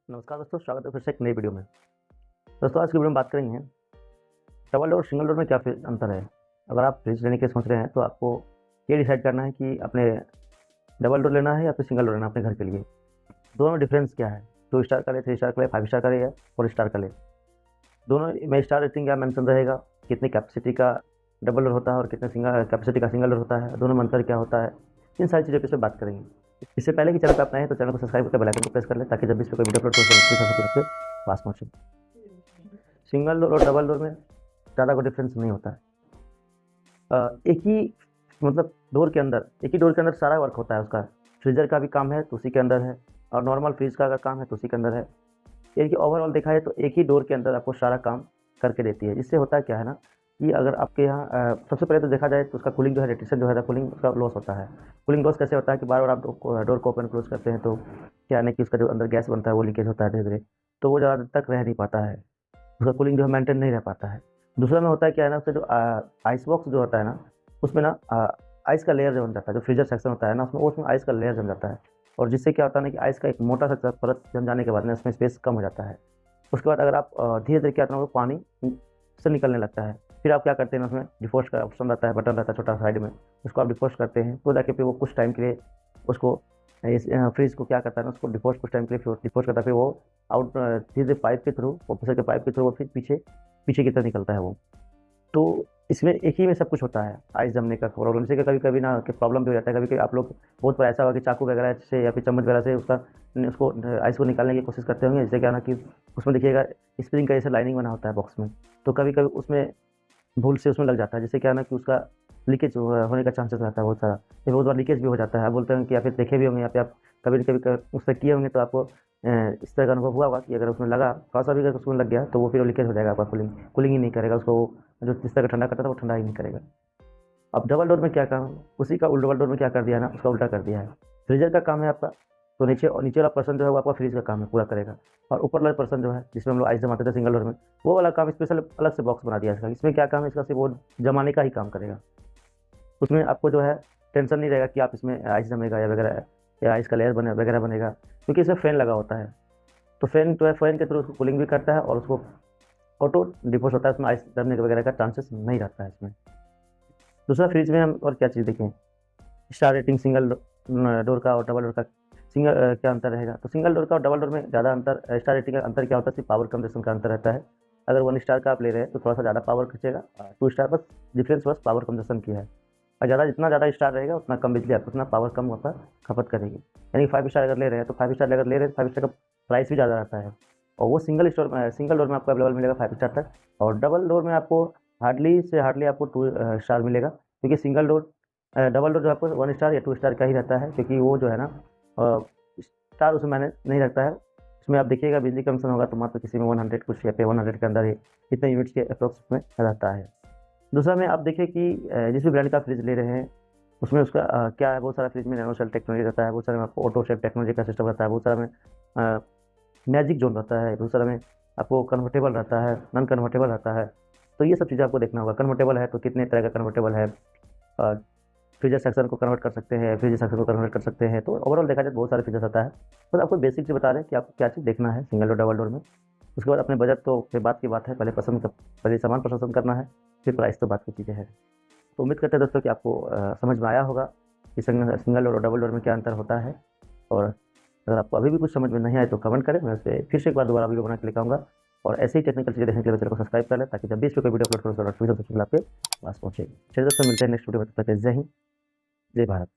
नमस्कार दोस्तों, स्वागत है फिर से एक नई वीडियो में। दोस्तों, आज की वीडियो में बात करेंगे डबल डोर और सिंगल डोर में क्या अंतर है। अगर आप फ्रिज लेने के सोच रहे हैं तो आपको ये डिसाइड करना है कि अपने डबल डोर लेना है या फिर सिंगल डोर लेना है अपने घर के लिए। दोनों में डिफरेंस क्या है, 2 स्टार का ले, 3 स्टार का ले, 5 स्टार का ले या 4 स्टार का ले। दोनों में स्टार रेटिंग क्या मेंशन रहेगा, कितनी कैपेसिटी का डबल डोर होता है और कितने कैपेसिटी का सिंगल डोर होता है, दोनों में अंतर क्या होता है, इन सारी चीज़ों पर बात करेंगे। इससे पहले कि चैनल पर अपना है तो चैनल को सब्सक्राइब करके बेल आइकन को प्रेस कर लें ताकि जब भी इस पर कोई वीडियो अपलोड करूँ तो सबसे पहले पास पहुँचे। सिंगल डोर और डबल डोर में ज़्यादा कोई डिफरेंस नहीं होता है। एक ही डोर के अंदर सारा वर्क होता है उसका। फ्रीज़र का भी काम है तो उसी के अंदर है, और नॉर्मल फ्रिज का अगर काम है तो उसी के अंदर है। यानी कि ओवरऑल देखा है तो एक ही डोर के अंदर आपको सारा काम करके देती है। जिससे होता है क्या है ना कि अगर आपके यहाँ सबसे पहले तो देखा जाए तो उसका कूलिंग जो है, रेडिएशन जो है, कूलिंग उसका लॉस होता है। कूलिंग लॉस कैसे होता है कि बार बार आप डोर को ओपन क्लोज करते हैं तो क्या है ना कि उसका जो अंदर गैस बनता है वो लीकेज होता है धीरे धीरे, तो वो ज़्यादा देर तक रह नहीं पाता है, उसका कूलिंग जो है मेंटेन नहीं रह पाता है। दूसरा में होता है क्या है ना, उसका जो आइस बॉक्स जो होता है ना, उसमें ना आइस का लेयर जो बन जाता है, जो फ्रीजर सेक्शन होता है ना उसमें आइस का लेयर जम जाता है। और जिससे क्या होता है ना कि आइस का एक मोटा सा परत जम जाने के बाद में उसमें स्पेस कम हो जाता है। उसके बाद अगर आप धीरे धीरे क्या होता है, वो पानी से निकलने लगता है। फिर आप क्या करते हैं ना, उसमें डिफोस्ट का ऑप्शन रहता है, बटन रहता है छोटा साइड में, उसको आप डिफोस्ट करते हैं तो जाके फिर वो कुछ टाइम के लिए उसको फ्रिज को क्या करता है ना, उसको डिफोस्ट कुछ टाइम के लिए डिफोस्ट करता है। फिर वो आउट धीरे धीरे पाइप के थ्रू, ऑफिसर के पाइप के थ्रू वो फिर पीछे की तरफ निकलता है वो। तो इसमें एक ही में सब कुछ होता है। आइस जमने का प्रॉब्लम से कभी कभी ना कि प्रॉब्लम भी हो जाता है। कभी कभी आप लोग बहुत बार ऐसा होगा कि चाकू वगैरह से या फिर चम्मच वगैरह से उसको आइस को निकालने की कोशिश करते होंगे। जैसे क्या ना कि उसमें देखिएगा स्प्रिंग का जैसे लाइनिंग बना होता है बॉक्स में, तो कभी कभी उसमें भूल से उसमें लग जाता है, जिससे क्या है ना कि उसका लीकेज होने का चांसेस रहता है बहुत सारा। ये बहुत बार लीकेज भी हो जाता है। आप बोलते हैं कि या फिर देखे भी होंगे या फिर आप कभी कभी उस पर किए होंगे तो आपको इस तरह का अनुभव हुआ होगा कि अगर उसमें लगा थोड़ा सा भी, अगर उसमें लग गया तो वो फिर लीकेज हो जाएगा आपका, कूलिंग ही नहीं करेगा उसको। जो जिस तरह का ठंडा करता था वो ठंडा ही नहीं करेगा। अब डबल डोर में क्या काम, उसी का डबल डोर में क्या कर दिया ना, उसका उल्टा कर दिया है। फ्रीजर का काम है आपका, तो नीचे वाला पर्सन जो है वो आपका फ्रीज का काम है पूरा करेगा, और ऊपर वाला पर्सन जो है जिसमें हम लोग आइस जमाते थे सिंगल डोर में, वो वाला काम स्पेशल अलग से बॉक्स बना दिया इसका। इसमें क्या काम है इसका, सिर्फ वो जमाने का ही काम करेगा। उसमें आपको जो है टेंशन नहीं रहेगा कि आप इसमें आइस जमेगा या वगैरह, या आइस का लेयर वगैरह बनेगा, क्योंकि इसमें फ़ैन लगा होता है। तो फ़ैन जो है, फ़ैन के थ्रू उसको कूलिंग भी करता है और उसको ऑटो डिफोस्ट होता है, उसमें आइस जमने का वगैरह का चांसेस नहीं रहता है इसमें। दूसरा, फ्रिज में हम और क्या चीज़ देखें, स्टार रेटिंग सिंगल डोर का और डबल डोर का क्या अंतर रहेगा। तो सिंगल डोर का और डबल डोर में ज़्यादा अंतर, स्टार रेटिंग का अंतर क्या होता है, सिर्फ पावर कंजप्शन का अंतर रहता है। अगर 1 स्टार का आप ले रहे हैं तो थोड़ा सा ज़्यादा पावर खींचेगा, 2 स्टार बस डिफरेंस बस पावर कंजप्शन की है। और जितना ज़्यादा स्टार रहेगा उतना कम बिजली आपको, उतना पावर कम आपका खपत करेगी। यानी 5 स्टार अगर ले रहे हैं तो 5 स्टार अगर ले रहे हैं तो 5 स्टार का प्राइस भी ज़्यादा रहता है, और वो सिंगल डोर में आपको अवेलेबल मिलेगा 5 स्टार तक, और डबल डोर में आपको हार्डली से हार्डली आपको 2 स्टार मिलेगा। क्योंकि डबल डोर जो आपको 1 स्टार या 2 स्टार का ही रहता है, क्योंकि वो जो है ना स्टार उसमें मैंने नहीं रखता है। उसमें आप देखिएगा बिजली कंजप्शन होगा तो मात्र किसी में 100 कुछ या फिर 100 के अंदर ही इतने यूनिट्स के अप्रोक्स में रहता है। दूसरा में आप देखिए कि जिस भी ब्रांड का फ्रिज ले रहे हैं उसमें उसका क्या है, बहुत सारा फ्रिज में नैनो सेल टेक्नोलॉजी रहता है, बहुत सारे में आपको ऑटो सेल टेक्नोलॉजी का सिस्टम रहता है, बहुत सारा में मैजिक जोन रहता है, बहुत सारा में आपको कन्वर्टेबल रहता है, नॉन कन्वर्टेबल रहता है। तो ये सब चीज़ें आपको देखना होगा। कन्वर्टेबल है तो कितने तरह का कन्वर्टेबल है, फ्रीजर सेक्शन को कन्वर्ट कर सकते हैं, फ्रीजर सेक्शन को कन्वर्ट कर सकते हैं। तो ओवरऑल देखा जाए तो बहुत सारे फीचर्स आता है। बस आपको बेसिक चीज़ बता रहे हैं कि आपको क्या चीज़ देखना है सिंगल डोर डबल डोर में। उसके बाद अपने बजट तो फिर बात की बात है, पहले सामान पसंद करना है, फिर प्राइस तो बात की चीज़ें हैं। तो उम्मीद करते हैं दोस्तों कि आपको समझ में आया होगा कि सिंगल डोर और डबल डोर में क्या अंतर होता है। और अगर आपको अभी भी कुछ समझ में नहीं आए तो कमेंट करें, मैं उस पर फिर से एक बार दोबारा वीडियो बना के लेकर आऊँगा। और ऐसे ही टेक्निकल चीज़ें देखने के लिए चैनल को सब्सक्राइब कर लें ताकि जब भी इस पर कोई वीडियो अपलोड करूँ तो नोटिफिकेशन सबसे पहले आपके पास पहुँचेगी। चलिए दोस्तों, मिलते हैं नेक्स्ट वीडियो में। तब तक जय हिंद, जय भारत।